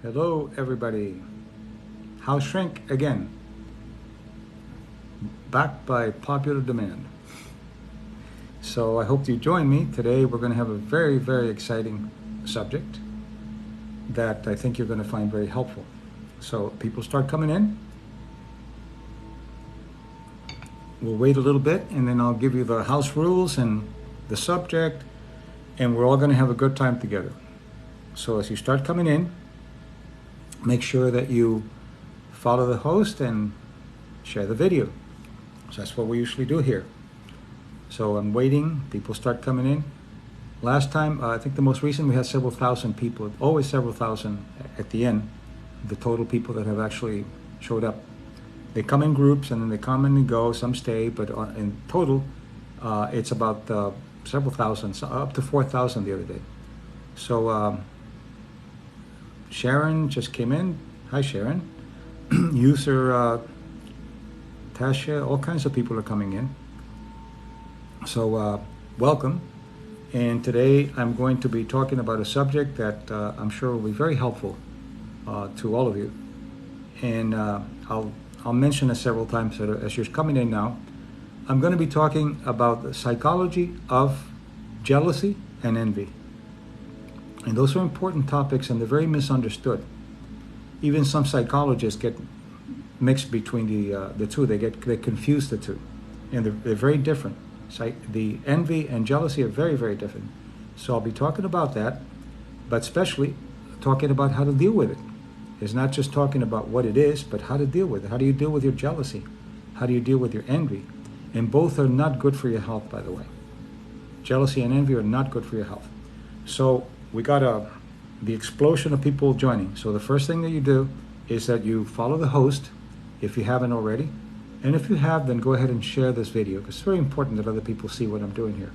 Hello, everybody. House Shrink again, back by popular demand. So I hope you join me. Today we're going to have a very, very exciting subject that I think you're going to find very helpful. So people start coming in. We'll wait a little bit and then I'll give you the house rules and the subject, and we're all going to have a good time together. So as you start coming in, make sure that you follow the host and share the video. So that's what we usually do here. So I'm waiting, people start coming in. Last time, I think the most recent, we had several thousand people, always several thousand at the end, the total people that have actually showed up. They come in groups and then they come and they go, some stay, but in total, it's about several thousand, up to 4,000 the other day. So Sharon just came in. Hi, Sharon. User Tasha, all kinds of people are coming in. So welcome. And today I'm going to be talking about a subject that I'm sure will be very helpful to all of you. And I'll mention it several times as you're coming in now. I'm going to be talking about the psychology of jealousy and envy. And those are important topics, and they're very misunderstood. Even some psychologists get mixed between the two. They confuse the two, and they're very different. The envy and jealousy are very, very different. So I'll be talking about that, but especially talking about how to deal with it. It's not just talking about what it is, but how to deal with it. How do you deal with your jealousy? How do you deal with your envy? And both are not good for your health, by the way. Jealousy and envy are not good for your health. So we got the explosion of people joining. So the first thing that you do is that you follow the host if you haven't already. And if you have, then go ahead and share this video, because it's very important that other people see what I'm doing here.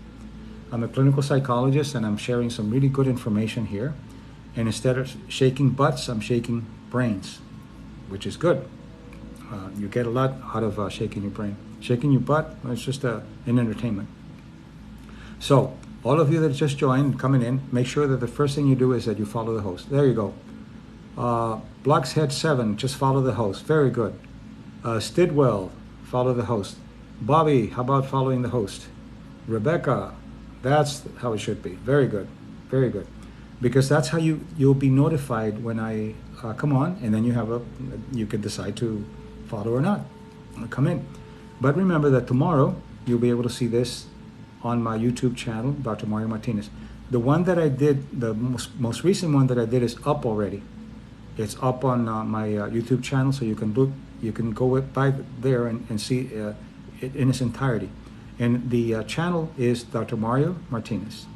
I'm a clinical psychologist and I'm sharing some really good information here. And instead of shaking butts, I'm shaking brains, which is good. You get a lot out of shaking your brain. Shaking your butt, it's just an entertainment. So all of you that just joined, coming in, make sure that the first thing you do is that you follow the host. There you go. Blockshead 7, just follow the host. Very good. Stidwell, follow the host. Bobby, how about following the host? Rebecca, that's how it should be. Very good. Very good. Because that's how you'll be notified when I come on, and then you can decide to follow or not. Come in. But remember that tomorrow you'll be able to see this on my YouTube channel, Dr. Mario Martinez. The one that I did, the most recent one that I did is up already. It's up on my YouTube channel, so you can go by there and see it in its entirety. And the channel is Dr. Mario Martinez.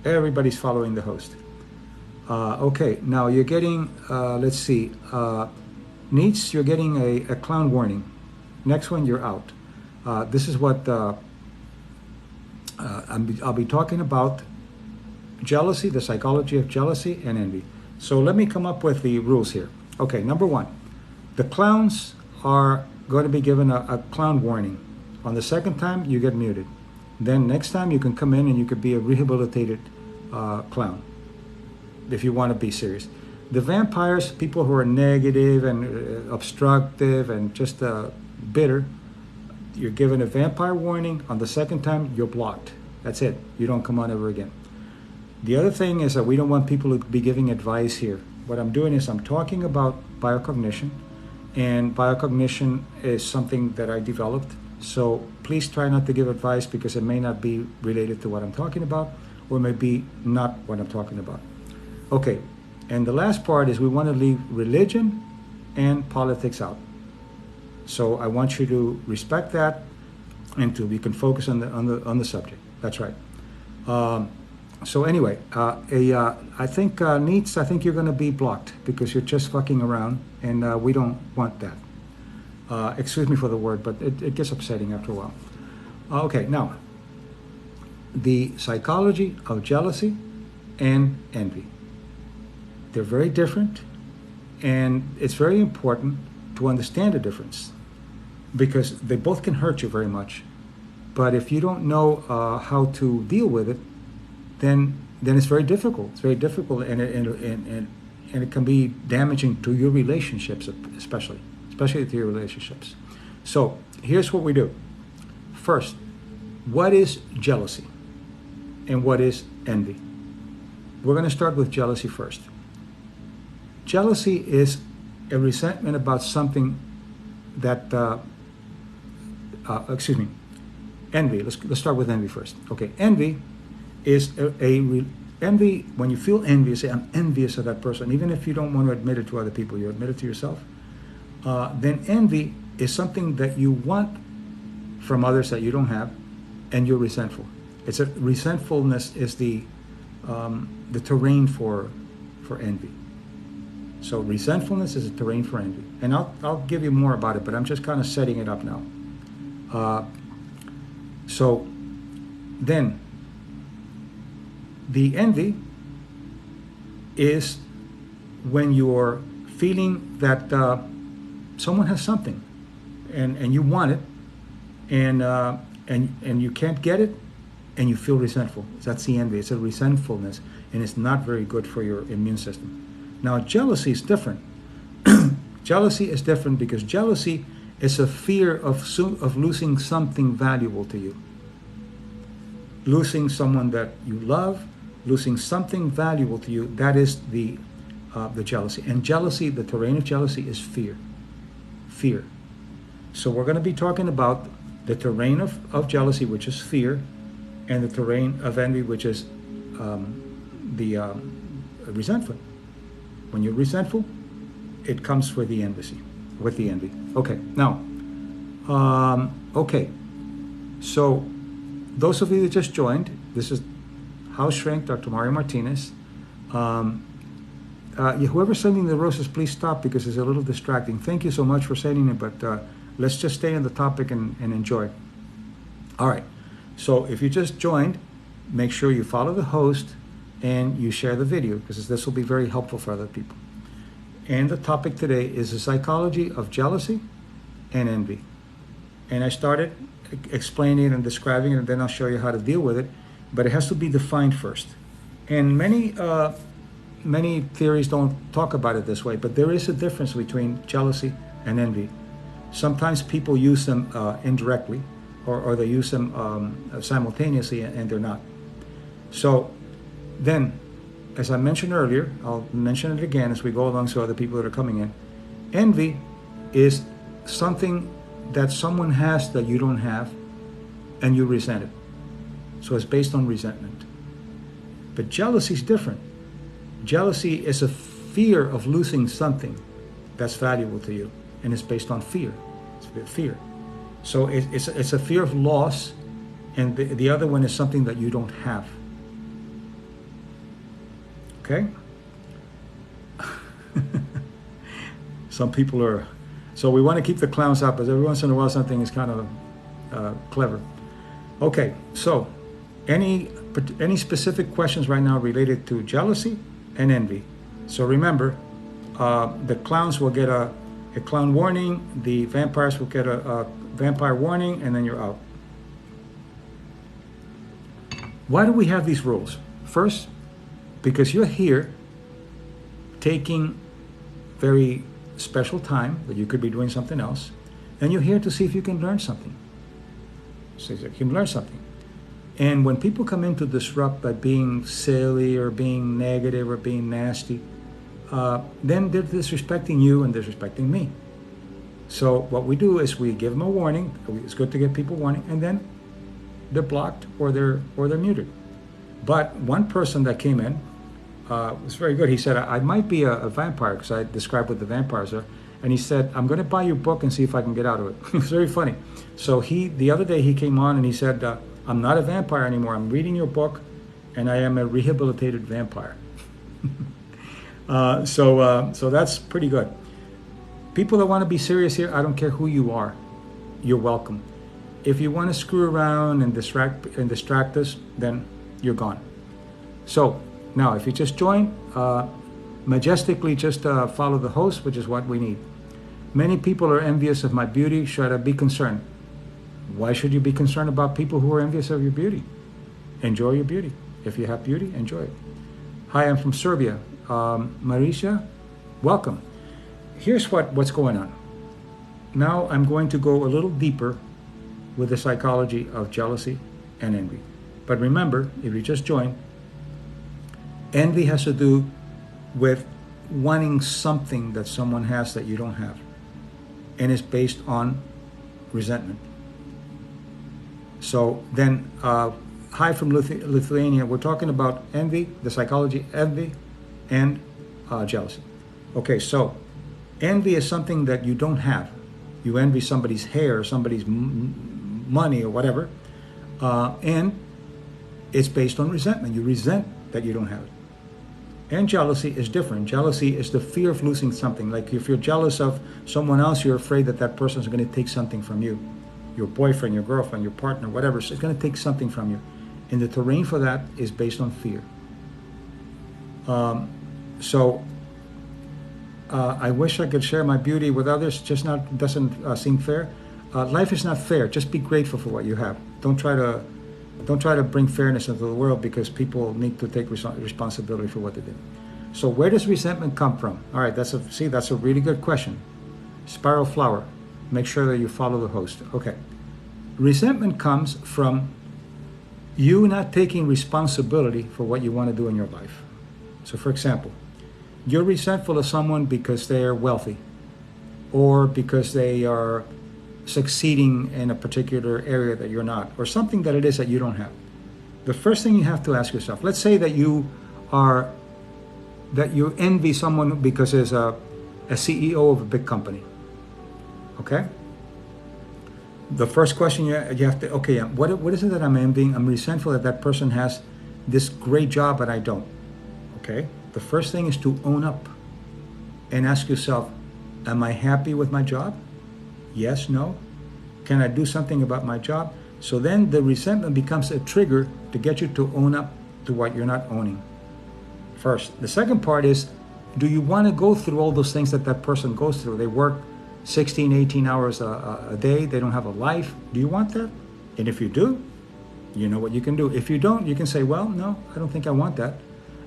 Everybody's following the host. Okay, now you're getting, let's see, Neats, you're getting a clown warning. Next one, you're out. This is what I'll be talking about: jealousy, the psychology of jealousy and envy. So let me come up with the rules here. Okay, number one, the clowns are going to be given a clown warning. On the second time, you get muted. Then next time you can come in and you could be a rehabilitated clown if you want to be serious. The vampires, people who are negative and obstructive and just bitter, you're given a vampire warning. On the second time, you're blocked. That's it. You don't come on ever again. The other thing is that we don't want people to be giving advice here. What I'm doing is I'm talking about biocognition, and biocognition is something that I developed. So please try not to give advice, because it may not be related to what I'm talking about, or may be not what I'm talking about. Okay, and the last part is we want to leave religion and politics out. So I want you to respect that, and you can focus on the subject. That's right. So anyway, I think Neats, I think you're going to be blocked because you're just fucking around, and we don't want that. Excuse me for the word, but it gets upsetting after a while. Okay, now the psychology of jealousy and envy. They're very different, and it's very important to understand the difference, because they both can hurt you very much. But if you don't know how to deal with it, then it's very difficult. It's very difficult, and and it can be damaging to your relationships, especially to your relationships. So here's what we do. First, what is jealousy and what is envy? We're going to start with jealousy first. Jealousy is a resentment about something that, envy. Let's start with envy first. Okay, envy is envy. When you feel envy, you say, I'm envious of that person. Even if you don't want to admit it to other people, you admit it to yourself. Then envy is something that you want from others that you don't have, and you're resentful. Resentfulness is the terrain for envy. So resentfulness is a terrain for envy, and I'll give you more about it, but I'm just kind of setting it up now. So then the envy is when you're feeling that someone has something and you want it, and you can't get it, and you feel resentful. That's the envy. It's a resentfulness, and it's not very good for your immune system. Now, jealousy is different. Jealousy is different because jealousy is a fear of losing something valuable to you. Losing someone that you love, losing something valuable to you, that is the jealousy. And jealousy, the terrain of jealousy is fear. Fear. So we're going to be talking about the terrain of jealousy, which is fear, and the terrain of envy, which is resentful. When you're resentful, it comes with the envy. Okay, now, so those of you that just joined, this is House Shrink, Dr. Mario Martinez. Whoever's sending the roses, please stop because it's a little distracting. Thank you so much for sending it, but let's just stay on the topic and enjoy. All right, so if you just joined, make sure you follow the host and you share the video because this will be very helpful for other people. And the topic today is the psychology of jealousy and envy. And I started explaining and describing it, and then I'll show you how to deal with it, but it has to be defined first. And many theories don't talk about it this way, but there is a difference between jealousy and envy. Sometimes people use them indirectly, or they use them simultaneously, and they're not. So then, as I mentioned earlier, I'll mention it again as we go along so other people that are coming in. Envy is something that someone has that you don't have, and you resent it. So it's based on resentment. But jealousy is different. Jealousy is a fear of losing something that's valuable to you, and it's based on fear. It's fear. So it's a fear of loss, and the other one is something that you don't have. Okay? Some people are... So we want to keep the clowns out, but every once in a while something is kind of clever. Okay, so any specific questions right now related to jealousy and envy? So remember, the clowns will get a clown warning, the vampires will get a vampire warning, and then you're out. Why do we have these rules? First, because you're here taking very special time, that you could be doing something else, and you're here to see if you can learn something. So you can learn something. And when people come in to disrupt by being silly or being negative or being nasty, then they're disrespecting you and disrespecting me. So what we do is we give them a warning. It's good to give people warning, and then they're blocked or they're muted. But one person that came in was very good. He said, I might be a vampire, because I described what the vampires are. And he said, I'm going to buy your book and see if I can get out of it. It was very funny. So the other day he came on and he said, I'm not a vampire anymore. I'm reading your book, and I am a rehabilitated vampire. So that's pretty good. People that want to be serious here, I don't care who you are, you're welcome. If you want to screw around and distract us, then you're gone. So now, if you just join, majestically just follow the host, which is what we need. Many people are envious of my beauty. Should I be concerned? Why should you be concerned about people who are envious of your beauty? Enjoy your beauty. If you have beauty, enjoy it. Hi, I'm from Serbia. Marisha, welcome. Here's what's going on. Now I'm going to go a little deeper with the psychology of jealousy and envy. But remember, if you just joined, envy has to do with wanting something that someone has that you don't have, and it's based on resentment. So then, hi from Lithuania. We're talking about envy, the psychology, envy, and jealousy. Okay, so envy is something that you don't have. You envy somebody's hair, somebody's money, or whatever, and it's based on resentment. You resent that you don't have it. And jealousy is different. Jealousy is the fear of losing something. Like if you're jealous of someone else, you're afraid that that person is going to take something from you. Your boyfriend, your girlfriend, your partner, whatever. So it's going to take something from you. And the terrain for that is based on fear. I wish I could share my beauty with others, just not doesn't seem fair. Life is not fair. Just be grateful for what you have. Don't try to bring fairness into the world, because people need to take responsibility for what they did. So where does resentment come from? All right, that's a really good question. Spiral flower. Make sure that you follow the host. Okay. Resentment comes from you not taking responsibility for what you want to do in your life. So for example, you're resentful of someone because they are wealthy, or because they are succeeding in a particular area that you're not, or something that it is that you don't have. The first thing you have to ask yourself, let's say that you envy someone because there's a CEO of a big company. Okay? The first question you have to, okay, what is it that I'm envying? I'm resentful that that person has this great job but I don't. Okay? The first thing is to own up and ask yourself, am I happy with my job? Yes, no? Can I do something about my job? So then the resentment becomes a trigger to get you to own up to what you're not owning. First. The second part is, do you want to go through all those things that that person goes through? They work 16, 18 hours a day. They don't have a life. Do you want that? And if you do, you know what you can do. If you don't, you can say, well, no, I don't think I want that.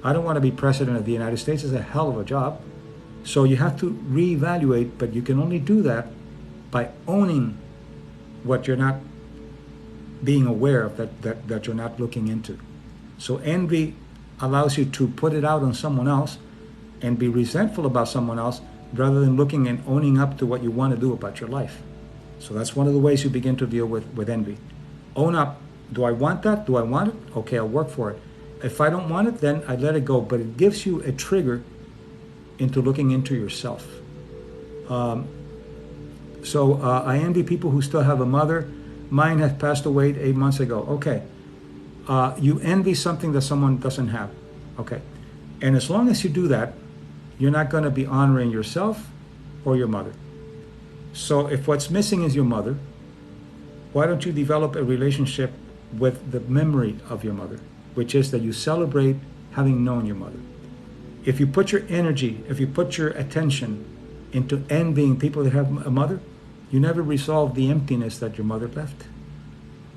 I don't want to be president of the United States. It's a hell of a job. So you have to reevaluate, but you can only do that by owning what you're not being aware of, that you're not looking into. So envy allows you to put it out on someone else and be resentful about someone else, rather than looking and owning up to what you want to do about your life. So that's one of the ways you begin to deal with envy. Own up. Do I want that? Do I want it? Okay, I'll work for it. If I don't want it, then I let it go. But it gives you a trigger into looking into yourself. So I envy people who still have a mother. Mine has passed away 8 months ago. Okay. You envy something that someone doesn't have. Okay. And as long as you do that, you're not going to be honoring yourself or your mother. So if what's missing is your mother, why don't you develop a relationship with the memory of your mother, which is that you celebrate having known your mother. If you put your energy, if you put your attention into envying people that have a mother, you never resolve the emptiness that your mother left.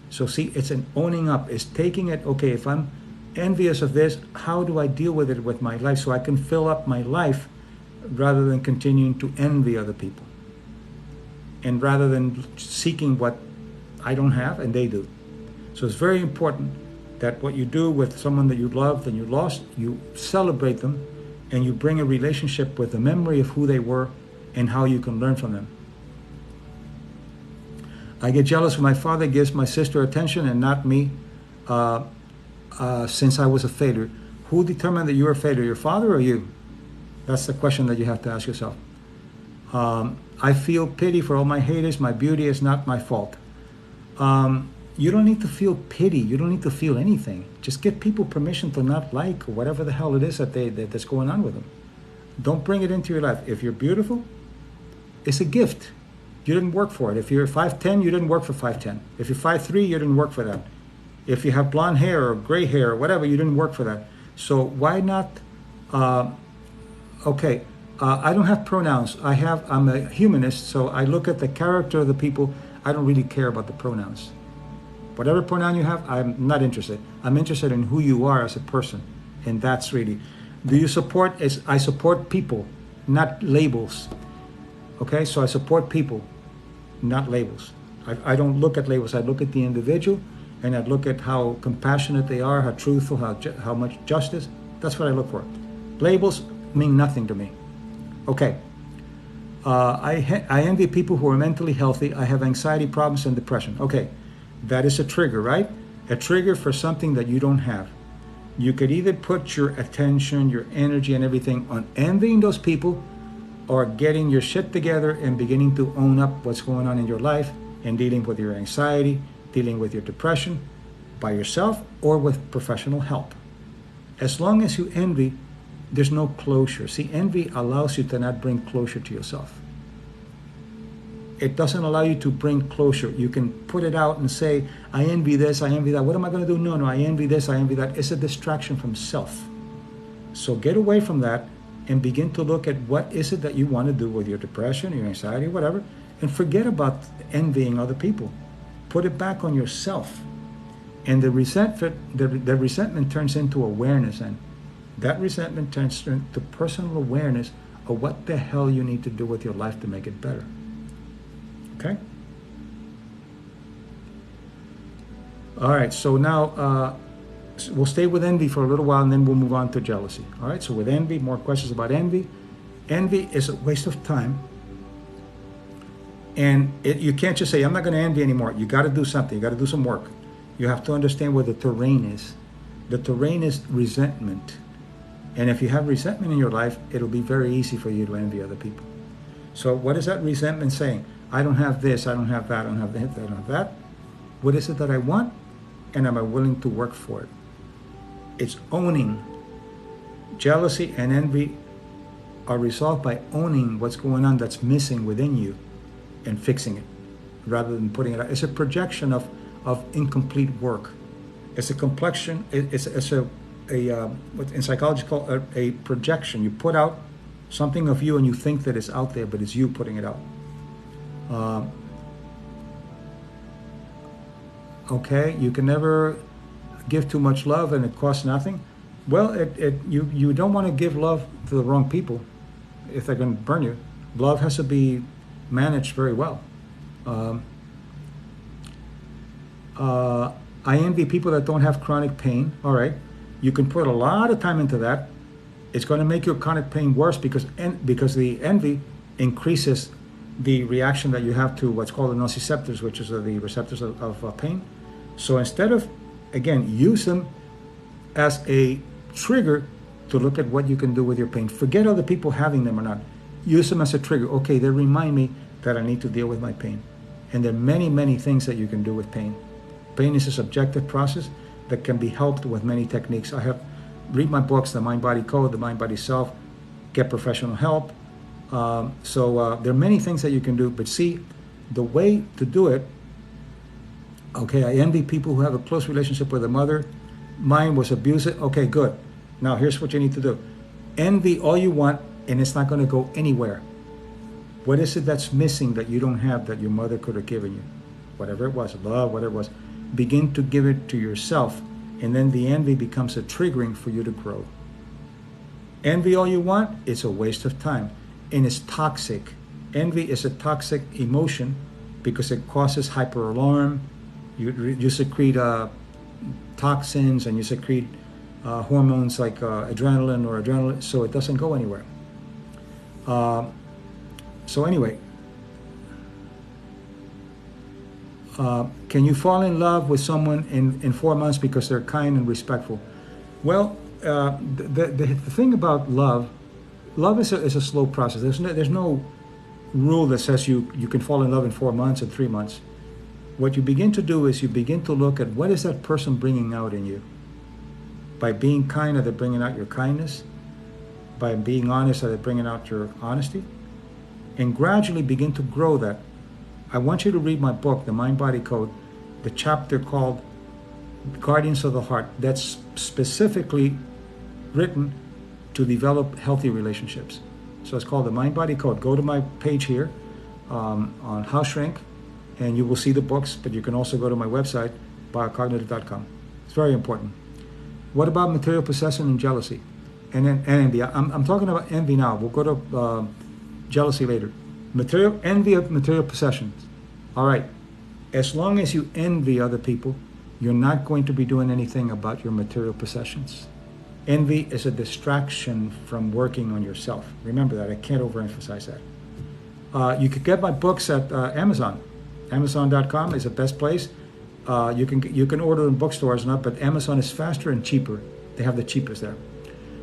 So see, it's an owning up. It's taking it, okay, if I'm envious of this, how do I deal with it with my life so I can fill up my life, rather than continuing to envy other people, and rather than seeking what I don't have and they do. So it's very important that what you do with someone that you loved and you lost, you celebrate them, and you bring a relationship with the memory of who they were and how you can learn from them. I get jealous when my father gives my sister attention and not me, since I was a failure. Who determined that you were a failure, your father or you? That's the question that you have to ask yourself. I feel pity for all my haters. My beauty is not my fault. You don't need to feel pity. You don't need to feel anything. Just give people permission to not like, or whatever the hell it is that's going on with them. Don't bring it into your life. If you're beautiful, it's a gift. You didn't work for it. If you're 5'10", you didn't work for 5'10". If you're 5'3", you didn't work for that. If you have blonde hair or gray hair or whatever, you didn't work for that. So why not? I don't have pronouns. I'm a humanist, so I look at the character of the people. I don't really care about the pronouns. Whatever pronoun you have, I'm not interested. I'm interested in who you are as a person, and that's really. Do you support? I support people, not labels. Okay, so I support people, not labels. I don't look at labels. I look at the individual, and I look at how compassionate they are, how truthful, how much justice. That's what I look for. Labels mean nothing to me. Okay. I envy people who are mentally healthy. I have anxiety problems and depression. Okay, that is a trigger, right? A trigger for something that you don't have. You could either put your attention, your energy, and everything on envying those people, or getting your shit together and beginning to own up what's going on in your life and dealing with your anxiety, dealing with your depression by yourself or with professional help. As long as you envy, there's no closure. See, envy allows you to not bring closure to yourself. It doesn't allow you to bring closure. You can put it out and say, I envy this, I envy that. What am I going to do? No, I envy this, I envy that. It's a distraction from self. So get away from that and begin to look at what is it that you want to do with your depression, your anxiety, whatever, and forget about envying other people. Put it back on yourself. And the resentment turns into awareness, and that resentment turns into personal awareness of what the hell you need to do with your life to make it better. Okay? All right, so now we'll stay with envy for a little while and then we'll move on to jealousy. All right, so with envy, more questions about envy. Envy is a waste of time. And you can't just say, I'm not going to envy anymore. You got to do something. You got to do some work. You have to understand where the terrain is. The terrain is resentment. And if you have resentment in your life, it'll be very easy for you to envy other people. So what is that resentment saying? I don't have this, I don't have that, I don't have that, I don't have that. What is it that I want? And am I willing to work for it? It's owning. Jealousy and envy are resolved by owning what's going on that's missing within you and fixing it rather than putting it out. It's a projection of incomplete work. It's a complexion, it's what in psychology called a projection. You put out something of you and you think that it's out there, but it's you putting it out. Okay, you can never give too much love and it costs nothing. Well, you don't want to give love to the wrong people if they're going to burn you. Love has to be managed very well. I envy people that don't have chronic pain. All right, you can put a lot of time into that. It's going to make your chronic pain worse because the envy increases the reaction that you have to what's called the nociceptors, which is the receptors of pain. So instead of, again, use them as a trigger to look at what you can do with your pain. Forget other people having them or not. Use them as a trigger. Okay, they remind me that I need to deal with my pain. And there are many, many things that you can do with pain. Pain is a subjective process that can be helped with many techniques. Read my books, The Mind-Body Code, The Mind-Body Self, get professional help. So there are many things that you can do, but see, the way to do it, okay, I envy people who have a close relationship with a mother. Mine was abusive. Okay, good. Now here's what you need to do. Envy all you want, and it's not going to go anywhere. What is it that's missing that you don't have that your mother could have given you? Whatever it was, love, whatever it was. Begin to give it to yourself, and then the envy becomes a triggering for you to grow. Envy all you want, it's a waste of time. And it's toxic. Envy is a toxic emotion because it causes hyper-alarm. You secrete toxins and you secrete hormones like adrenaline, so it doesn't go anywhere. So anyway, can you fall in love with someone in 4 months because they're kind and respectful? Well, the thing about love is a slow process. There's no rule that says you can fall in love in 4 months and 3 months. What you begin to do is you begin to look at what is that person bringing out in you. By being kind, are they bringing out your kindness? By being honest, are they bringing out your honesty? And gradually begin to grow that. I want you to read my book, The Mind-Body Code, the chapter called Guardians of the Heart. That's specifically written to develop healthy relationships. So it's called The Mind-Body Code. Go to my page here on How Shrink, and you will see the books, but you can also go to my website, biocognitive.com. It's very important. What about material possession and jealousy? and then envy. I'm talking about envy now. We'll go to jealousy later. Envy of material possessions. All right. As long as you envy other people, you're not going to be doing anything about your material possessions. Envy is a distraction from working on yourself. Remember that. I can't overemphasize that. You could get my books at Amazon. Amazon.com is the best place. You can order in bookstores and but Amazon is faster and cheaper. They have the cheapest there.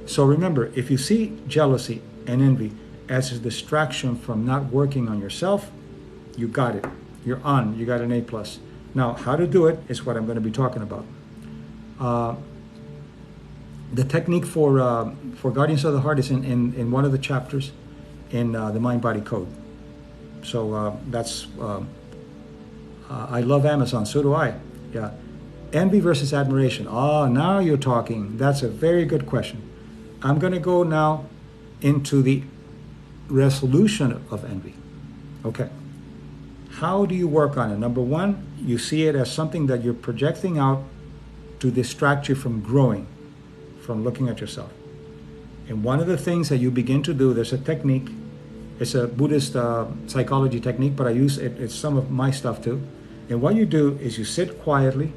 So remember, if you see jealousy and envy as a distraction from not working on yourself, you got it. You're on. You got an A+. Now, how to do it is what I'm going to be talking about. The technique for Guardians of the Heart is in one of the chapters in the Mind-Body Code. So that's, I love Amazon, so do I. Yeah. Envy versus admiration. Now you're talking. That's a very good question. I'm going to go now into the resolution of envy. Okay. How do you work on it? Number one, you see it as something that you're projecting out to distract you from growing, from looking at yourself. And one of the things that you begin to do, there's a technique. It's a Buddhist psychology technique, but I use it. It's some of my stuff too. And what you do is you sit quietly.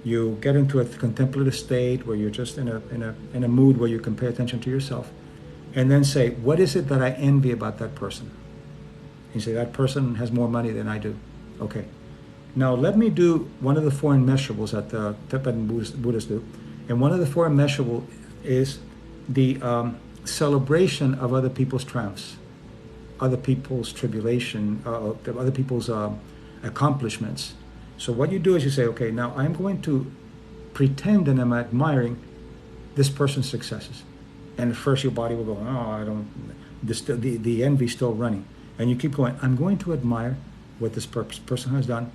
You get into a contemplative state where you're just in a mood where you can pay attention to yourself, and then say, what is it that I envy about that person? You say, that person has more money than I do. Okay. Now let me do one of the four immeasurables that the Tibetan Buddhists do. And one of the four immeasurables is the celebration of other people's triumphs, other people's tribulation, other people's accomplishments. So what you do is you say, okay, now I'm going to pretend that I'm admiring this person's successes. And at first your body will go, the envy's still running. And you keep going, I'm going to admire what this person has done.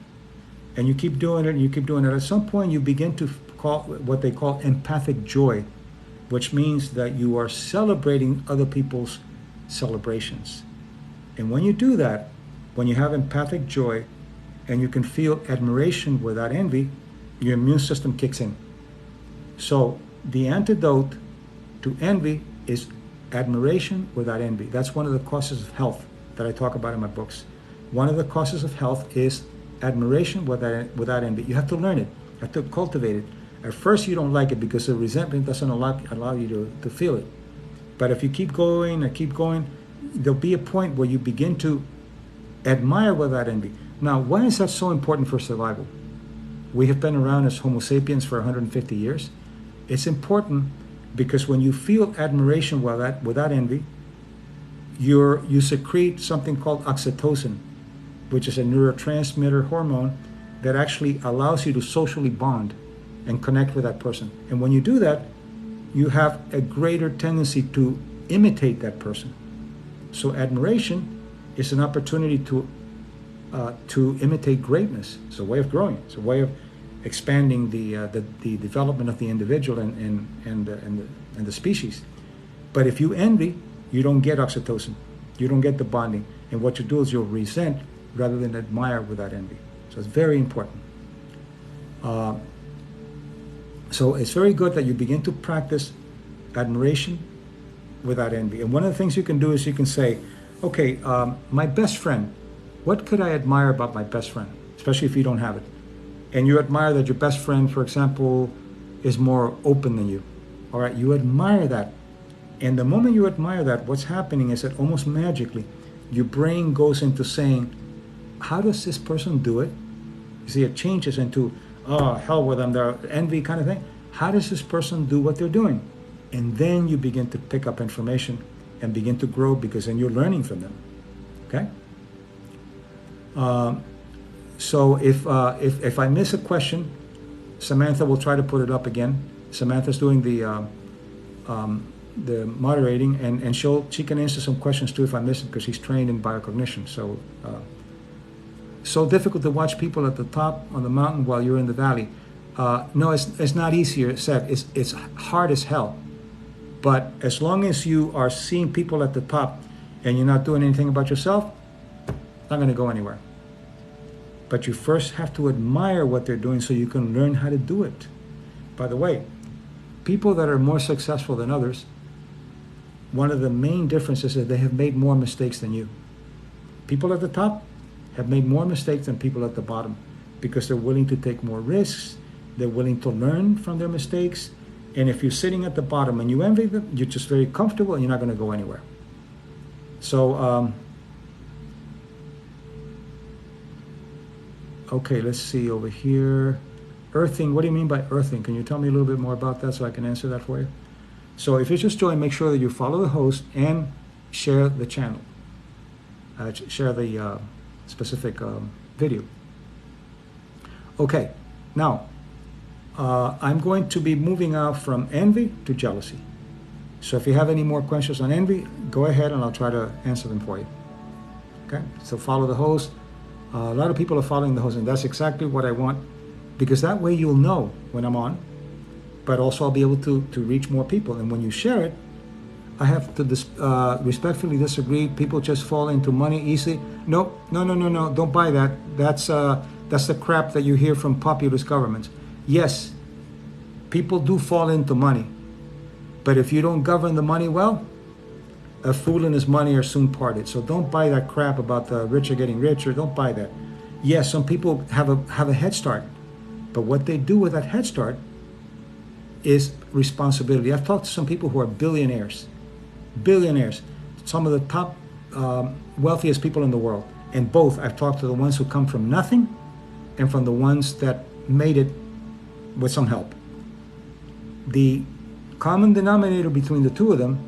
And you keep doing it, and you keep doing it. At some point you begin to call what they call empathic joy, which means that you are celebrating other people's celebrations. And when you do that, when you have empathic joy, and you can feel admiration without envy, your immune system kicks in. So the antidote to envy is admiration without envy. That's one of the causes of health that I talk about in my books. One of the causes of health is admiration without envy. You have to learn it. You have to cultivate it. At first you don't like it because the resentment doesn't allow you to feel it. But if you keep going and keep going, there'll be a point where you begin to admire without envy. Now, why is that so important for survival? We have been around as Homo sapiens for 150 years. It's important because when you feel admiration without envy, you secrete something called oxytocin, which is a neurotransmitter hormone that actually allows you to socially bond and connect with that person. And when you do that, you have a greater tendency to imitate that person. So admiration is an opportunity to imitate greatness. It's a way of growing. It's a way of expanding the development of the individual and the species. But if you envy, you don't get oxytocin. You don't get the bonding. And what you do is you'll resent rather than admire without envy. So it's very important. So it's very good that you begin to practice admiration without envy. And one of the things you can do is you can say, okay, my best friend, what could I admire about my best friend, especially if you don't have it? And you admire that your best friend, for example, is more open than you. All right, you admire that. And the moment you admire that, what's happening is that almost magically, your brain goes into saying, how does this person do it? You see, it changes into, oh, hell with them, they're envy kind of thing. How does this person do what they're doing? And then you begin to pick up information and begin to grow because then you're learning from them. Okay? So if I miss a question, Samantha will try to put it up again. Samantha's doing the moderating, and she can answer some questions too if I miss it because she's trained in biocognition. So difficult to watch people at the top on the mountain while you're in the valley. No, it's not easier said. It's hard as hell. But as long as you are seeing people at the top and you're not doing anything about yourself, it's not going to go anywhere. But you first have to admire what they're doing so you can learn how to do it. By the way, people that are more successful than others, one of the main differences is they have made more mistakes than you. People at the top have made more mistakes than people at the bottom because they're willing to take more risks, they're willing to learn from their mistakes, and if you're sitting at the bottom and you envy them, you're just very comfortable and you're not going to go anywhere. So, okay, let's see over here. Earthing, what do you mean by earthing? Can you tell me a little bit more about that so I can answer that for you? So if you just join, make sure that you follow the host and share the channel. Share the specific video. Okay, now I'm going to be moving out from envy to jealousy. So if you have any more questions on envy, go ahead and I'll try to answer them for you. Okay, so follow the host. A lot of people are following the host, and that's exactly what I want, because that way you'll know when I'm on, but also I'll be able to reach more people. And when you share it, I have to respectfully disagree. People just fall into money easily. No, don't buy that. That's the crap that you hear from populist governments. Yes, people do fall into money, but if you don't govern the money well, a fool and his money are soon parted. So don't buy that crap about the rich are getting richer. Don't buy that. Yes, some people have a head start, but what they do with that head start is responsibility. I've talked to some people who are billionaires, some of the top wealthiest people in the world. And both, I've talked to the ones who come from nothing and from the ones that made it with some help. The common denominator between the two of them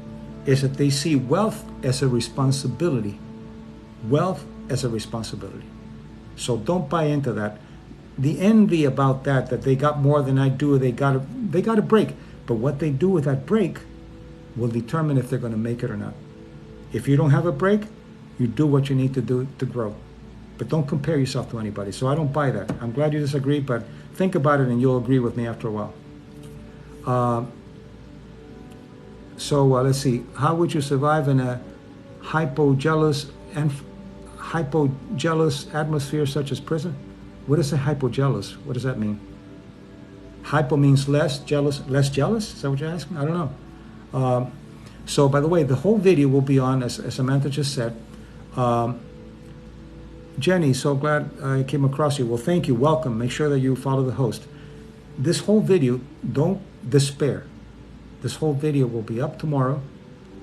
is that they see wealth as a responsibility. Wealth as a responsibility. So don't buy into that. The envy about that they got more than I do, they got a break. But what they do with that break will determine if they're going to make it or not. If you don't have a break, you do what you need to do to grow. But don't compare yourself to anybody. So I don't buy that. I'm glad you disagree, but think about it and you'll agree with me after a while. So let's see. How would you survive in a hypo-jealous atmosphere such as prison? What is a hypo-jealous? What does that mean? Hypo means less, jealous, less jealous? Is that what you're asking? I don't know. So by the way, the whole video will be on, as Samantha just said. Jenny, so glad I came across you. Well, thank you. Welcome. Make sure that you follow the host. This whole video, don't despair. This whole video will be up tomorrow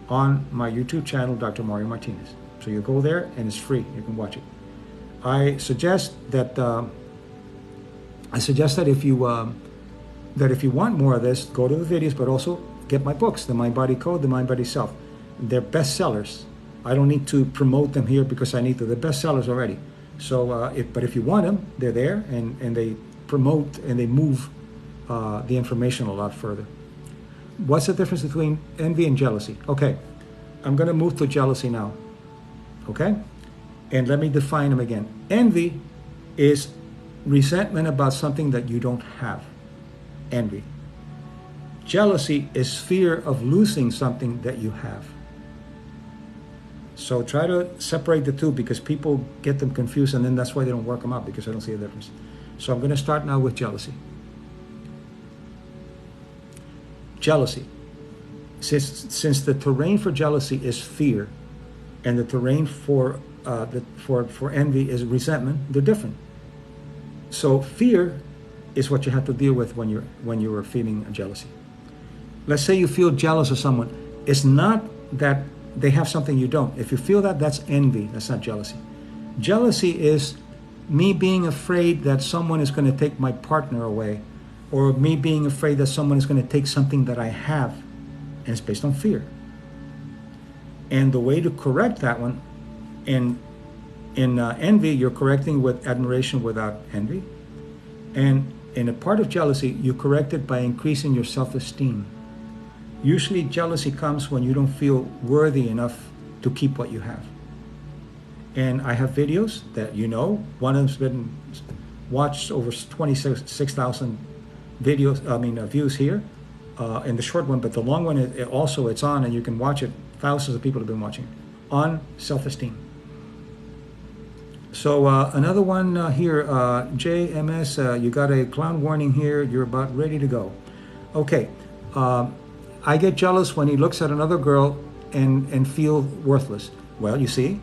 on my YouTube channel, Dr. Mario Martinez. So you go there and it's free. You can watch it. I suggest that if you want more of this, go to the videos, but also get my books, The Mind Body Code, The Mind Body Self. They're bestsellers. I don't need to promote them here because I need to. They're bestsellers already. So, but if you want them, they're there, and they promote and they move the information a lot further. What's the difference between envy and jealousy? Okay, I'm going to move to jealousy now. Okay? And let me define them again. Envy is resentment about something that you don't have. Envy. Jealousy is fear of losing something that you have. So try to separate the two, because people get them confused, and then that's why they don't work them out, because I don't see a difference. So I'm going to start now with jealousy. Jealousy. Since the terrain for jealousy is fear, and the terrain for envy is resentment, they're different. So fear is what you have to deal with when you're feeling jealousy. Let's say you feel jealous of someone. It's not that they have something you don't. If you feel that, that's envy. That's not jealousy. Jealousy is me being afraid that someone is going to take my partner away, or me being afraid that someone is going to take something that I have, and it's based on fear. And the way to correct that one, in envy, you're correcting with admiration without envy. And in a part of jealousy, you correct it by increasing your self-esteem. Usually jealousy comes when you don't feel worthy enough to keep what you have. And I have videos that one of them's been watched over 26,000 views here in the short one, but the long one, it's on, and you can watch it. Thousands of people have been watching on self-esteem. So another one here, JMS, you got a clown warning here. You're about ready to go. Okay, I get jealous when he looks at another girl and feel worthless. Well, you see,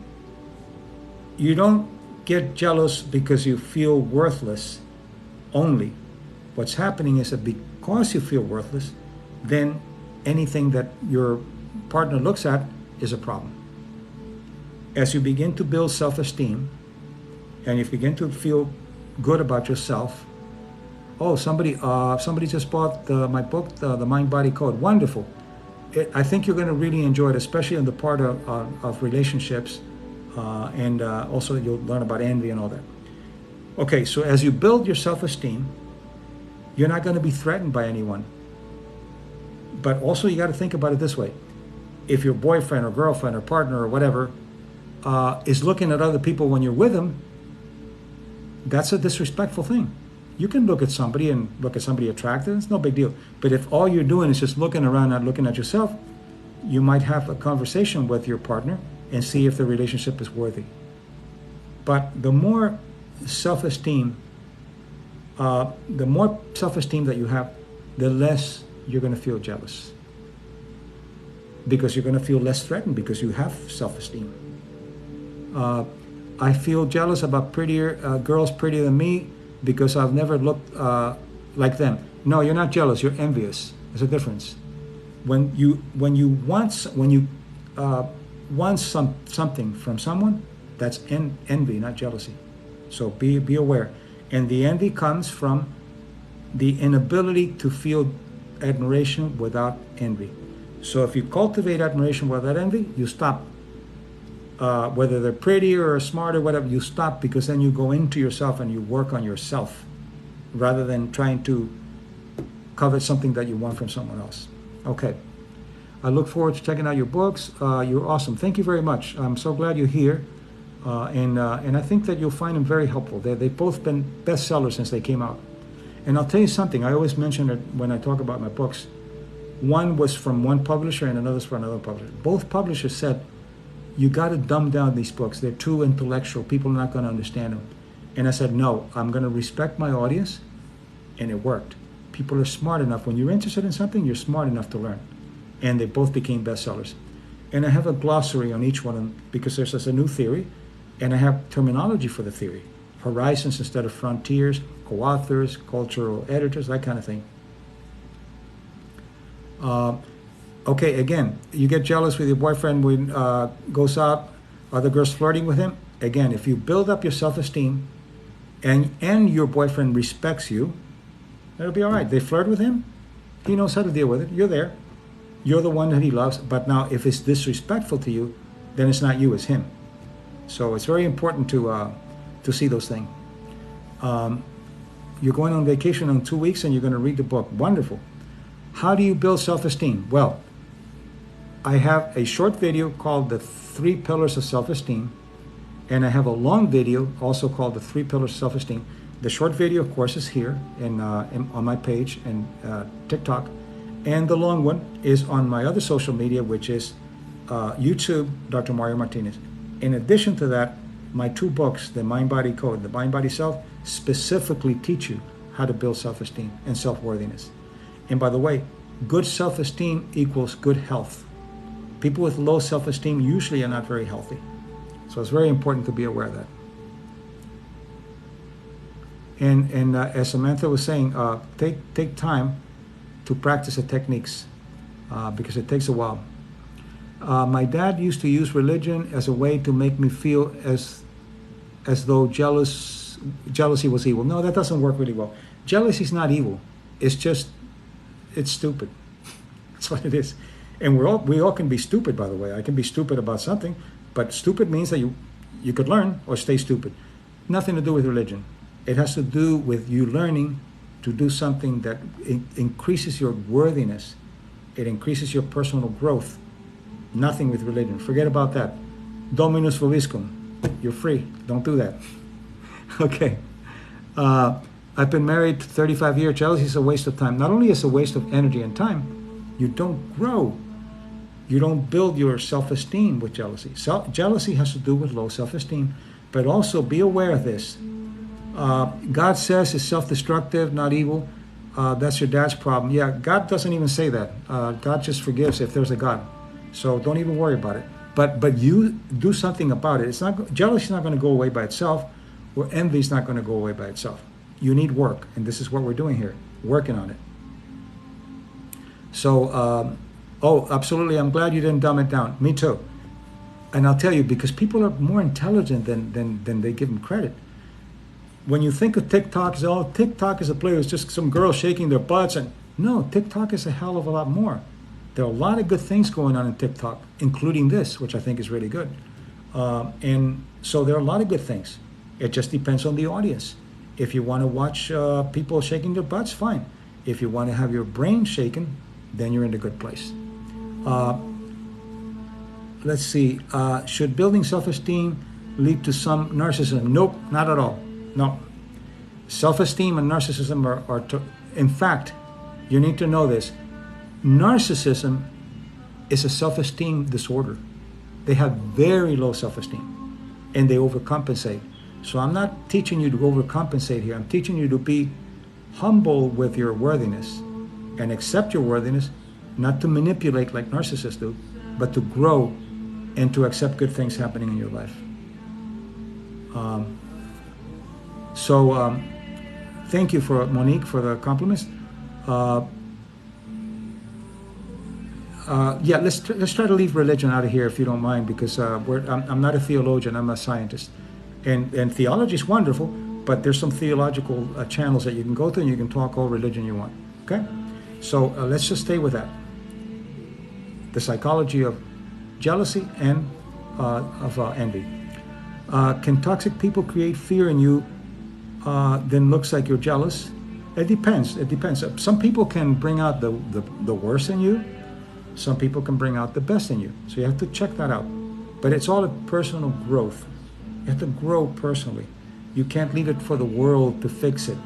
you don't get jealous because you feel worthless only. What's happening is that because you feel worthless, then anything that your partner looks at is a problem. As you begin to build self-esteem and you begin to feel good about yourself, oh, somebody just bought my book, the Mind Body Code. Wonderful. I think you're going to really enjoy it, especially in the part of relationships, and also you'll learn about envy and all that. Okay, so as you build your self-esteem, you're not going to be threatened by anyone. But also you got to think about it this way. If your boyfriend or girlfriend or partner or whatever is looking at other people when you're with them, that's a disrespectful thing. You can look at somebody and look at somebody attractive, it's no big deal. But if all you're doing is just looking around, not looking at yourself, you might have a conversation with your partner and see if the relationship is worthy. But the more self-esteem that you have, the less you're going to feel jealous. Because you're going to feel less threatened because you have self-esteem. I feel jealous about girls prettier than me because I've never looked like them. No, you're not jealous. You're envious. There's a difference. When you want something from someone, that's envy, not jealousy. So be aware. And the envy comes from the inability to feel admiration without envy. So if you cultivate admiration without envy, you stop. Whether they're prettier or smarter, whatever, you stop, because then you go into yourself and you work on yourself rather than trying to covet something that you want from someone else. Okay. I look forward to checking out your books. You're awesome. Thank you very much. I'm so glad you're here. And I think that you'll find them very helpful. They've both been bestsellers since they came out. And I'll tell you something, I always mention it when I talk about my books. One was from one publisher and another's from another publisher. Both publishers said, you got to dumb down these books. They're too intellectual. People are not going to understand them. And I said, no, I'm going to respect my audience. And it worked. People are smart enough. When you're interested in something, you're smart enough to learn. And they both became bestsellers. And I have a glossary on each one because there's a new theory. And I have terminology for the theory. Horizons instead of frontiers, co-authors, cultural editors, that kind of thing. Okay, again, you get jealous with your boyfriend when goes out, other girls flirting with him. Again, if you build up your self-esteem and your boyfriend respects you, it'll be all right. They flirt with him, he knows how to deal with it. You're there. You're the one that he loves. But now if it's disrespectful to you, then it's not you, it's him. So it's very important to see those things. You're going on vacation in 2 weeks and you're going to read the book. Wonderful. How do you build self-esteem? Well, I have a short video called The 3 Pillars of Self-Esteem, and I have a long video also called The 3 Pillars of Self-Esteem. The short video, of course, is here on my page and TikTok, and the long one is on my other social media, which is YouTube, Dr. Mario Martinez. In addition to that, my 2 books, The Mind Body Code, The Mind Body Self, specifically teach you how to build self-esteem and self-worthiness. And by the way, good self-esteem equals good health. People with low self-esteem usually are not very healthy. So it's very important to be aware of that. And as Samantha was saying, take time to practice the techniques because it takes a while. My dad used to use religion as a way to make me feel as though jealousy was evil. No, that doesn't work really well. Jealousy is not evil. It's stupid. That's what it is. And we all can be stupid, by the way. I can be stupid about something, but stupid means that you could learn or stay stupid. Nothing to do with religion. It has to do with you learning to do something that increases your worthiness. It increases your personal growth. Nothing with religion. Forget about that. Dominus vobiscum. You're free. Don't do that. Okay. I've been married 35 years. Jealousy is a waste of time. Not only is it a waste of energy and time, you don't grow. You don't build your self-esteem with jealousy. Jealousy has to do with low self-esteem. But also be aware of this. God says it's self-destructive, not evil. That's your dad's problem. Yeah, God doesn't even say that. God just forgives if there's a God. So don't even worry about it. But you do something about it. It's not jealousy is not going to go away by itself, or envy is not going to go away by itself. You need work, and this is what we're doing here, working on it. So, oh, absolutely. I'm glad you didn't dumb it down. Me too. And I'll tell you, because people are more intelligent than they give them credit. When you think of TikTok, TikTok is a place, it's just some girls shaking their butts. And no, TikTok is a hell of a lot more. There are a lot of good things going on in TikTok, including this, which I think is really good. And so there are a lot of good things. It just depends on the audience. If you want to watch people shaking their butts, fine. If you want to have your brain shaken, then you're in a good place. Let's see. Should building self-esteem lead to some narcissism? Nope, not at all. No. Self-esteem and narcissism are in fact, you need to know this. Narcissism is a self-esteem disorder. They have very low self-esteem and they overcompensate. So I'm not teaching you to overcompensate here. I'm teaching you to be humble with your worthiness and accept your worthiness, not to manipulate like narcissists do, but to grow and to accept good things happening in your life. Thank you for Monique for the compliments. Yeah, let's try to leave religion out of here if you don't mind, because I'm not a theologian. I'm a scientist, and theology is wonderful, but there's some theological channels that you can go to, and you can talk all religion you want. Okay, so let's just stay with that. The psychology of jealousy and of envy. Can toxic people create fear in you? Then looks like you're jealous. It depends. It depends. Some people can bring out the worst in you. Some people can bring out the best in you. So you have to check that out. But it's all a personal growth. You have to grow personally. You can't leave it for the world to fix it.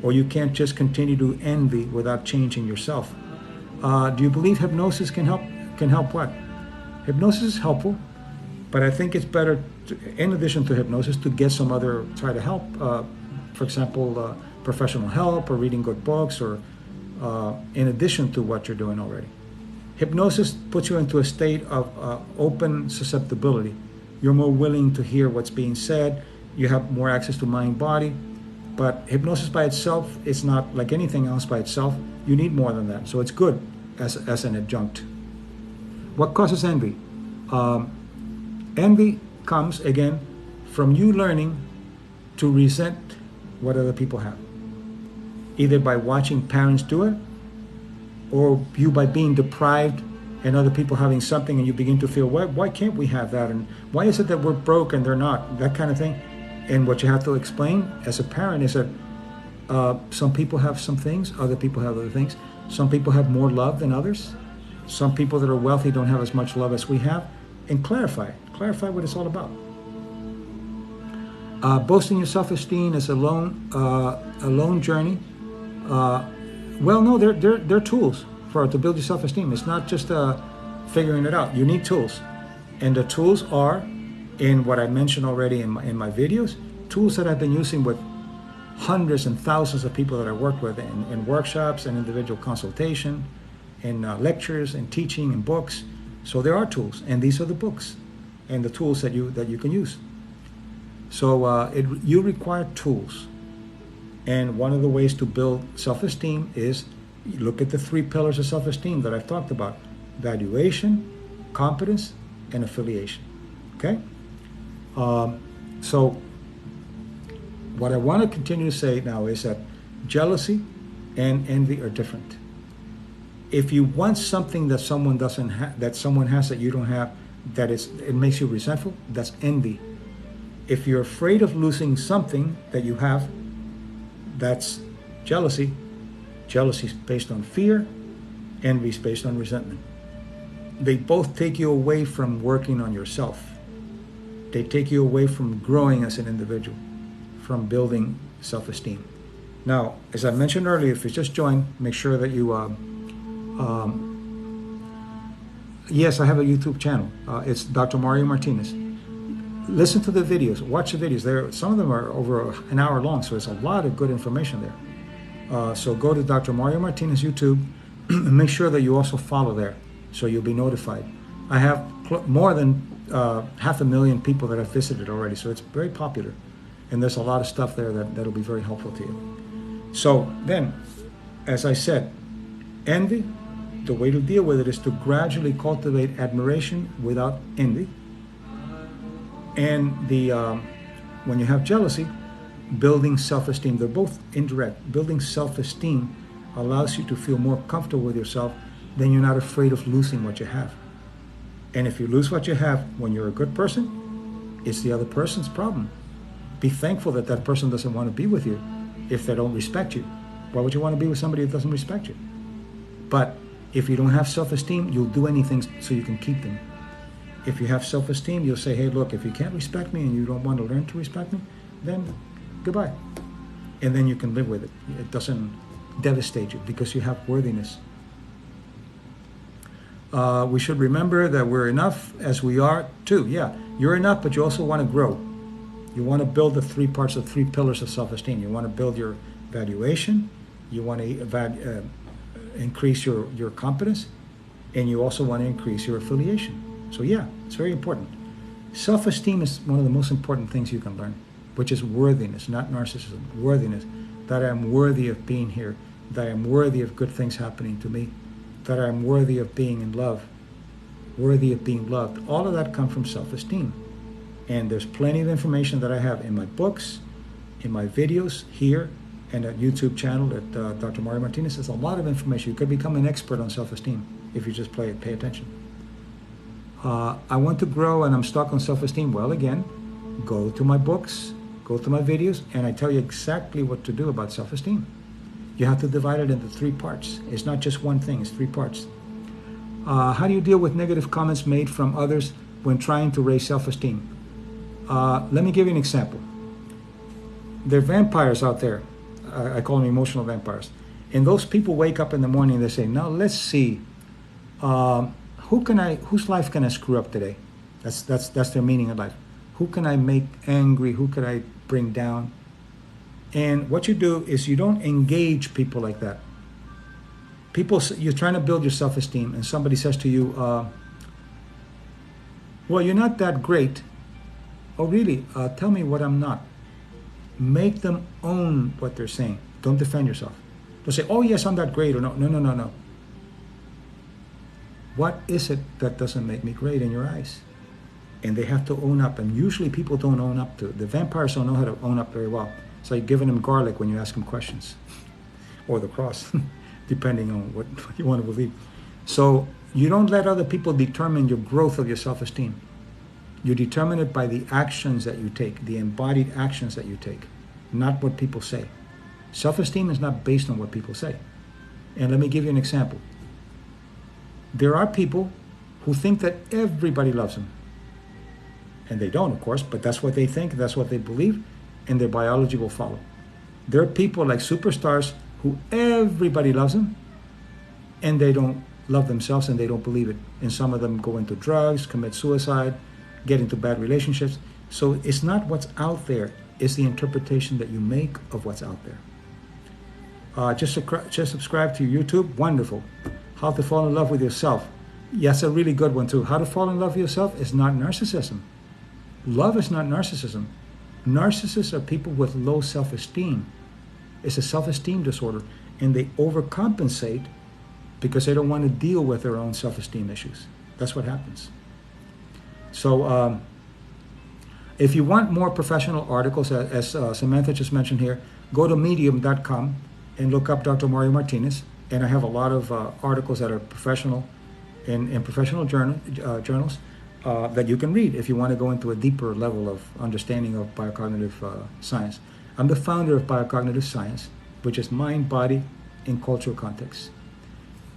Or you can't just continue to envy without changing yourself. Do you believe hypnosis can help? Can help what? Hypnosis is helpful, but I think it's better, in addition to hypnosis, to get some other, try to help. For example, professional help or reading good books, or in addition to what you're doing already. Hypnosis puts you into a state of open susceptibility. You're more willing to hear what's being said. You have more access to mind, body. But hypnosis by itself is not like anything else by itself. You need more than that. So it's good as an adjunct. What causes envy? Envy comes, again, from you learning to resent what other people have. Either by watching parents do it, or you by being deprived and other people having something, and you begin to feel, why can't we have that? And why is it that we're broke and they're not? That kind of thing. And what you have to explain as a parent is that some people have some things, other people have other things. Some people have more love than others. Some people that are wealthy don't have as much love as we have. And clarify what it's all about. Boasting your self-esteem is a lone journey. Well, no, they're tools to build your self-esteem. It's not just figuring it out. You need tools, and the tools are, in what I mentioned already in my videos, tools that I've been using with hundreds and thousands of people that I work with in workshops and individual consultation, in lectures and teaching and books. So there are tools, and these are the books and the tools that you can use. So you require tools. And one of the ways to build self-esteem is look at the 3 pillars of self-esteem that I've talked about: valuation, competence, and affiliation. Okay? So what I want to continue to say now is that jealousy and envy are different. If you want something that someone doesn't have, that someone has that you don't have, it makes you resentful, that's envy. If you're afraid of losing something that you have, that's jealousy. Jealousy is based on fear, envy is based on resentment. They both take you away from working on yourself. They take you away from growing as an individual, from building self-esteem. Now, as I mentioned earlier, if you just joined, make sure that you, yes, I have a YouTube channel. It's Dr. Mario Martinez. Listen to the videos, watch the videos. Some of them are over an hour long, so there's a lot of good information there. So go to Dr. Mario Martinez YouTube and make sure that you also follow there so you'll be notified. I have more than 500,000 people that have visited already, so it's very popular. And there's a lot of stuff there that'll be very helpful to you. So then, as I said, envy, the way to deal with it is to gradually cultivate admiration without envy. And when you have jealousy, building self-esteem. They're both indirect. Building self-esteem allows you to feel more comfortable with yourself, then you're not afraid of losing what you have. And if you lose what you have when you're a good person, it's the other person's problem. Be thankful that that person doesn't want to be with you if they don't respect you. Why would you want to be with somebody that doesn't respect you? But if you don't have self-esteem, you'll do anything so you can keep them. If you have self-esteem, you'll say, hey, look, if you can't respect me and you don't want to learn to respect me, then goodbye. And then you can live with it. It doesn't devastate you because you have worthiness. We should remember that we're enough as we are too. Yeah, you're enough, but you also want to grow. You want to build the three parts, the three pillars of self-esteem. You want to build your valuation, you want to increase your competence, and you also want to increase your affiliation. So yeah, it's very important. Self-esteem is one of the most important things you can learn, which is worthiness, not narcissism. Worthiness, that I'm worthy of being here, that I'm worthy of good things happening to me, that I'm worthy of being in love, worthy of being loved. All of that comes from self-esteem. And there's plenty of information that I have in my books, in my videos here, and at YouTube channel at Dr. Mario Martinez. There's a lot of information. You could become an expert on self-esteem if you just pay attention. I want to grow and I'm stuck on self-esteem. Well, again, go to my books, go to my videos, and I tell you exactly what to do about self-esteem. You have to divide it into three parts. It's not just one thing, it's three parts. How do you deal with negative comments made from others when trying to raise self-esteem? Let me give you an example. There are vampires out there. I call them emotional vampires. And those people wake up in the morning and they say, now let's see, whose life can I screw up today? That's their meaning of life. Who can I make angry? Who can I bring down? And what you do is you don't engage people like that. You're trying to build your self-esteem and somebody says to you, well, you're not that great. Oh, really? Tell me what I'm not. Make them own what they're saying. Don't defend yourself. Don't say, oh, yes, I'm that great, or no. No. What is it that doesn't make me great in your eyes? And they have to own up. And usually people don't own up to it. The vampires don't know how to own up very well. It's like giving them garlic when you ask them questions. Or the cross, depending on what you want to believe. So you don't let other people determine your growth of your self-esteem. You determine it by the actions that you take, the embodied actions that you take, not what people say. Self-esteem is not based on what people say. And let me give you an example. There are people who think that everybody loves them. And they don't, of course, but that's what they think, that's what they believe, and their biology will follow. There are people like superstars who everybody loves them, and they don't love themselves and they don't believe it. And some of them go into drugs, commit suicide, get into bad relationships. So it's not what's out there, it's the interpretation that you make of what's out there. Just subscribe to YouTube, wonderful. How to fall in love with yourself. Yes, a really good one too. How to fall in love with yourself is not narcissism. Love is not narcissism. Narcissists are people with low self-esteem. It's a self-esteem disorder, and they overcompensate because they don't want to deal with their own self-esteem issues. That's what happens. So if you want more professional articles, as Samantha just mentioned here, go to medium.com and look up Dr. Mario Martinez. And I have a lot of articles that are professional in professional journals that you can read if you want to go into a deeper level of understanding of biocognitive science. I'm the founder of biocognitive science, which is mind, body, and cultural context.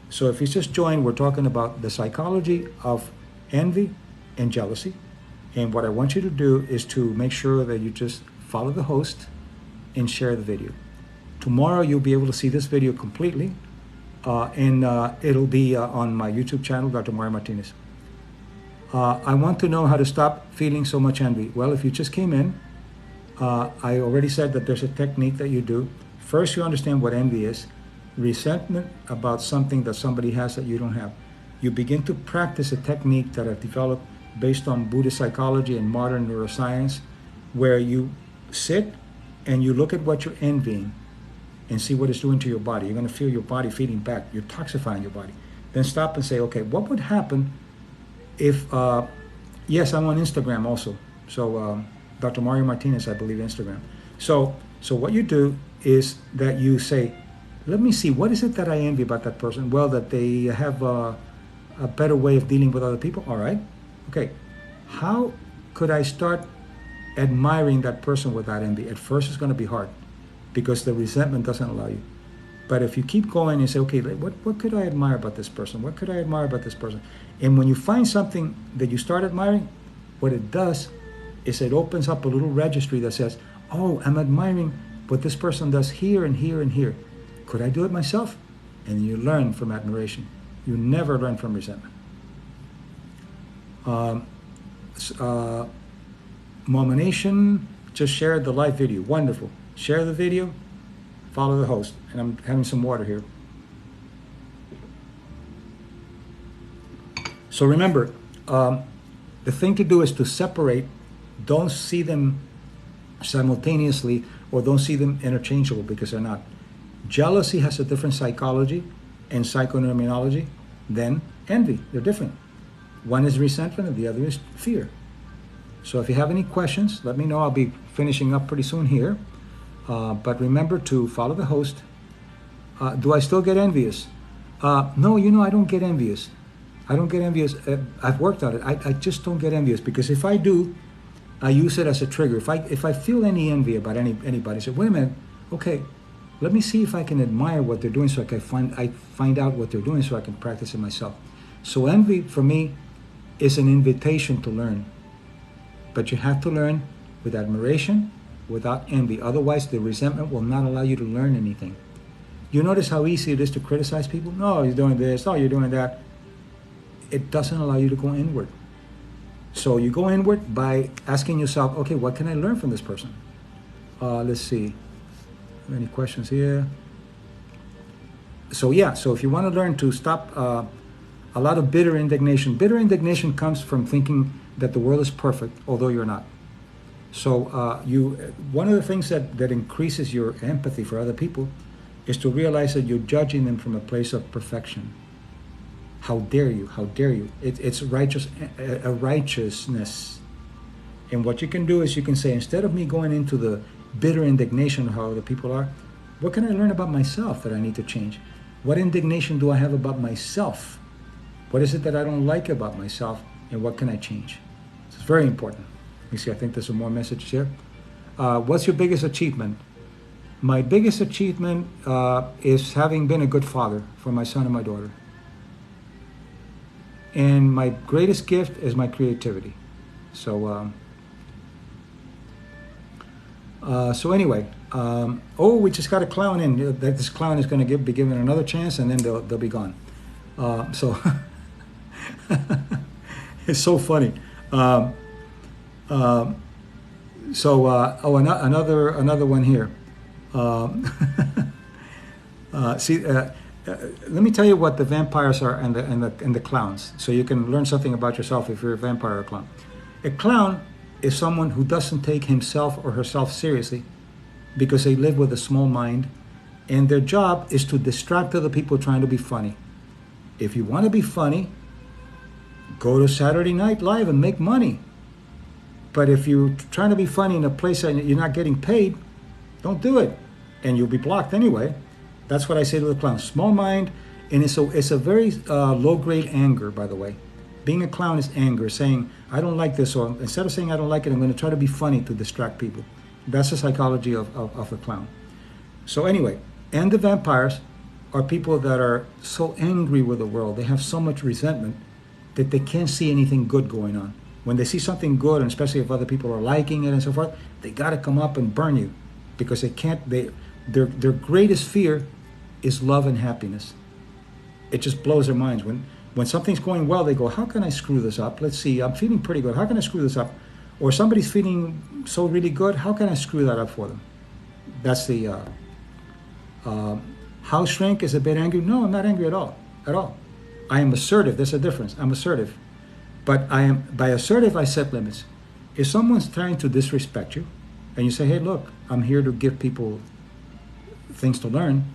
So if you just joined, we're talking about the psychology of envy and jealousy. And what I want you to do is to make sure that you just follow the host and share the video. Tomorrow you'll be able to see this video completely, and it'll be on my YouTube channel, Dr. Mario Martinez. I want to know how to stop feeling so much envy. Well, if you just came in, I already said that there's a technique that you do. First, you understand what envy is. Resentment about something that somebody has that you don't have. You begin to practice a technique that I've developed based on Buddhist psychology and modern neuroscience, where you sit and you look at what you're envying and see what it's doing to your body. You're going to feel your body feeding back. You're toxifying your body. Then stop and say, okay, what would happen if, yes, I'm on Instagram also. So Dr. Mario Martinez, I believe, Instagram. So what you do is that you say, let me see, what is it that I envy about that person? Well, that they have a better way of dealing with other people. All right. Okay. How could I start admiring that person without envy? At first, it's going to be hard because the resentment doesn't allow you. But if you keep going and say, okay, what could I admire about this person? What could I admire about this person? And when you find something that you start admiring, what it does is it opens up a little registry that says, oh, I'm admiring what this person does here and here and here. Could I do it myself? And you learn from admiration. You never learn from resentment. Momination just shared the live video. Wonderful. Share the video, follow the host. And I'm having some water here. So remember, the thing to do is to separate. Don't see them simultaneously or don't see them interchangeable because they're not. Jealousy has a different psychology and psychoneuroimmunology than envy. They're different. One is resentment and the other is fear. So if you have any questions, let me know. I'll be finishing up pretty soon here. But remember to follow the host. Do I still get envious? No, I don't get envious. I don't get envious. I've worked on it. I just don't get envious because if I do, I use it as a trigger. If I feel any envy about anybody, I say, wait a minute, okay, let me see if I can admire what they're doing so I can find out what they're doing so I can practice it myself. So envy for me is an invitation to learn. But you have to learn with admiration, without envy. Otherwise, the resentment will not allow you to learn anything. You notice how easy it is to criticize people? No, you're doing this. Oh, you're doing that. It doesn't allow you to go inward. So you go inward by asking yourself, okay, what can I learn from this person? Let's see. Any questions here? So if you want to learn to stop a lot of bitter indignation. Bitter indignation comes from thinking that the world is perfect, although you're not. So one of the things that increases your empathy for other people is to realize that you're judging them from a place of perfection. How dare you? How dare you? It's a righteousness. And what you can do is you can say, instead of me going into the bitter indignation of how other people are, what can I learn about myself that I need to change? What indignation do I have about myself? What is it that I don't like about myself? And what can I change? It's very important. You see, I think there's some more messages here. What's your biggest achievement? My biggest achievement is having been a good father for my son and my daughter. And my greatest gift is my creativity. So anyway, we just got a clown in. This clown is going to be given another chance, and then they'll be gone. It's so funny. Another one here. Let me tell you what the vampires are and the clowns, so you can learn something about yourself if you're a vampire or a clown. A clown is someone who doesn't take himself or herself seriously because they live with a small mind, and their job is to distract other people trying to be funny. If you want to be funny, go to Saturday Night Live and make money. But if you're trying to be funny in a place that you're not getting paid, don't do it. And you'll be blocked anyway. That's what I say to the clown. Small mind, and it's a very low-grade anger, by the way. Being a clown is anger, saying, I don't like this, or instead of saying I don't like it, I'm going to try to be funny to distract people. That's the psychology of the clown. So anyway, and the vampires are people that are so angry with the world. They have so much resentment that they can't see anything good going on. When they see something good, and especially if other people are liking it and so forth, they got to come up and burn you because they can't. Their greatest fear is love and happiness. It just blows their minds. When something's going well, they go, how can I screw this up? Let's see, I'm feeling pretty good. How can I screw this up? Or somebody's feeling so really good, how can I screw that up for them? That's the How shrink is a bit angry? No, I'm not angry at all. At all. I am assertive. There's a difference. I'm assertive. But by assertive, I set limits. If someone's trying to disrespect you, and you say, hey, look, I'm here to give people things to learn,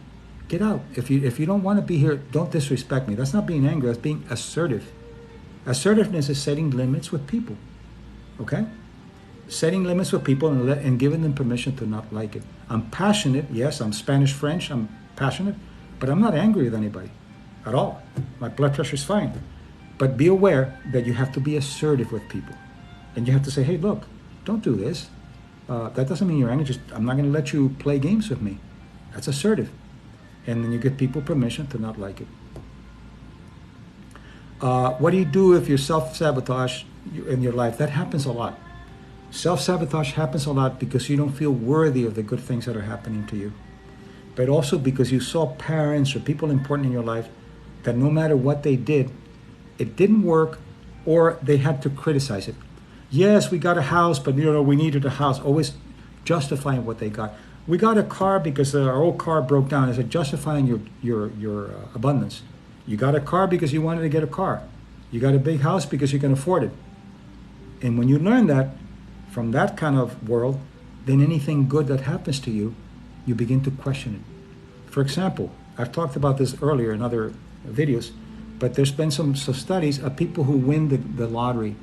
get out. If you don't want to be here, don't disrespect me. That's not being angry. That's being assertive. Assertiveness is setting limits with people. Okay? Setting limits with people and giving them permission to not like it. I'm passionate. Yes, I'm Spanish French. I'm passionate. But I'm not angry with anybody at all. My blood pressure is fine. But be aware that you have to be assertive with people. And you have to say, hey, look, don't do this. That doesn't mean you're angry. I'm not going to let you play games with me. That's assertive. And then you give people permission to not like it. What do you do if you self-sabotage in your life? That happens a lot. Self-sabotage happens a lot because you don't feel worthy of the good things that are happening to you. But also because you saw parents or people important in your life that no matter what they did, it didn't work, or they had to criticize it. Yes, we got a house, but we needed a house. Always justifying what they got. We got a car because our old car broke down. Is it justifying your abundance? You got a car because you wanted to get a car. You got a big house because you can afford it. And when you learn that from that kind of world, then anything good that happens to you, you begin to question it. For example, I've talked about this earlier in other videos, but there's been some studies of people who win the lottery.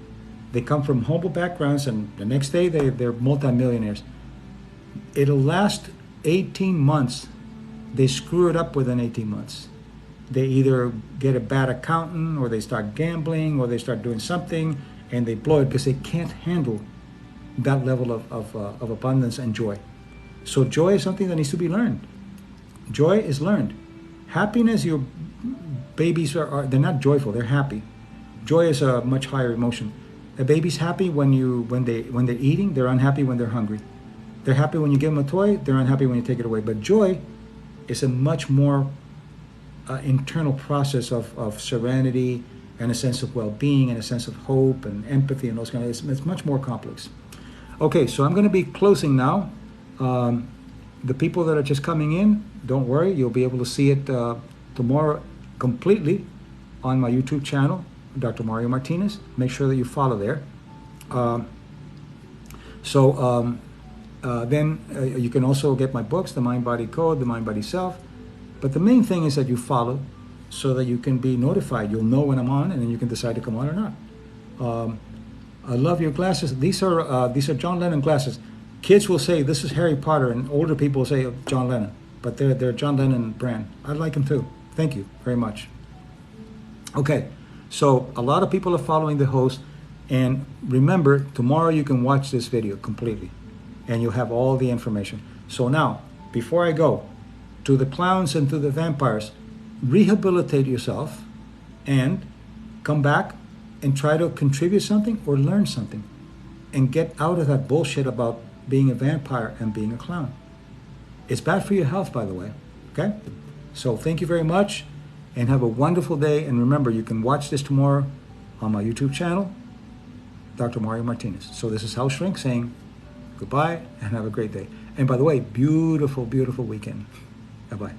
They come from humble backgrounds, and the next day they're multimillionaires. It'll last 18 months. They screw it up within 18 months. They either get a bad accountant, or they start gambling, or they start doing something, and they blow it because they can't handle that level of abundance and joy. So joy is something that needs to be learned. Joy is learned. Happiness, your babies they're not joyful, they're happy. Joy is a much higher emotion. A baby's happy when they're eating, they're unhappy when they're hungry. They're happy when you give them a toy, they're unhappy when you take it away. But joy is a much more internal process of serenity and a sense of well-being and a sense of hope and empathy and those kind of things. It's much more complex. Okay, so I'm going to be closing now. The people that are just coming in, don't worry, you'll be able to see it tomorrow completely on my YouTube channel, Dr. Mario Martinez. Make sure that you follow there. Then you can also get my books, The Mind Body Code, The Mind Body Self. But the main thing is that you follow so that you can be notified. You'll know when I'm on, and then you can decide to come on or not. I love your glasses. These are John Lennon glasses. Kids will say this is Harry Potter, and older people will say John Lennon. But they're John Lennon brand. I like them too. Thank you very much. Okay, so a lot of people are following the host, and remember, tomorrow you can watch this video completely, and you'll have all the information. So now, before I go, to the clowns and to the vampires, rehabilitate yourself and come back and try to contribute something or learn something and get out of that bullshit about being a vampire and being a clown. It's bad for your health, by the way, okay? So thank you very much and have a wonderful day. And remember, you can watch this tomorrow on my YouTube channel, Dr. Mario Martinez. So this is House Shrink saying goodbye and have a great day. And by the way, beautiful, beautiful weekend. Bye-bye.